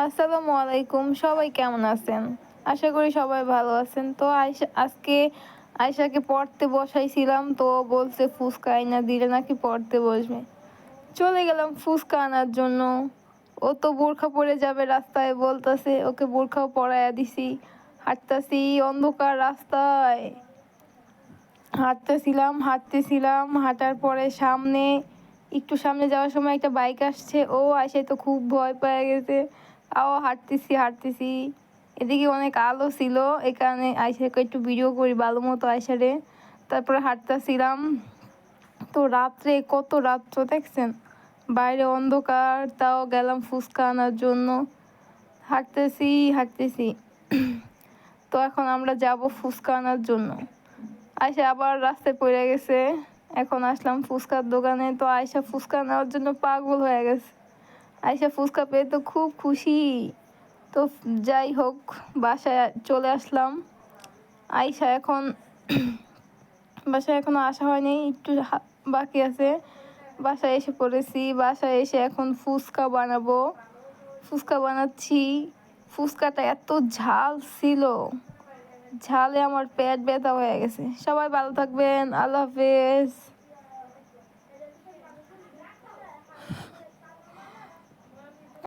আসসালামু আলাইকুম, সবাই কেমন আছেন? আশা করি সবাই ভালো আছেন। তো আজকে আয়শাকে পড়তে বসাইছিলাম, তো ও বলছে ফুচকা আইনা দিলে নাকি পড়তে বসবে। চলে গেলাম ফুচকা আনার জন্য। ও তো বোরখা পরে যাবে রাস্তায়, বলতাছে ওকে বোরখাও পরাইয়া দিছি। হাঁটতাছি অন্ধকার রাস্তায়, হাঁটতেছিলাম, হাঁটার পরে একটু সামনে যাওয়ার সময় একটা বাইক আসছে, ও আসে তো খুব ভয় পেয়ে গেছে। তাও হাঁটতেছি। এদিকে অনেক আলো ছিল, এই কারণে আয়শাকে একটু ভিডিও করি ভালো মতো আয়শারে। তারপরে হাঁটতেছিলাম, তো রাত্রে কত রাত্র দেখছেন, বাইরে অন্ধকার, তাও গেলাম ফুচকা আনার জন্য। হাঁটতেছি। তো এখন আমরা যাব ফুচকা আনার জন্য। আয়শা আবার রাস্তায় পড়ে গেছে। এখন আসলাম ফুচকার দোকানে, তো আয়শা ফুচকা নেওয়ার জন্য পাগল হয়ে গেছে। আয়শা ফুচকা পেয়ে তো খুব খুশি। তো যাই হোক, বাসায় চলে আসলাম। আয়শা এখন বাসায় এখনো আসা হয়নি, একটু বাকি আছে। বাসায় এসে পড়েছি, বাসায় এসে এখন ফুচকা বানাচ্ছি। ফুচকাটা এত ঝাল ছিল, ঝালে আমার পেট ব্যথা হয়ে গেছে। সবাই ভালো থাকবেন, আল্লাহ হাফেজ।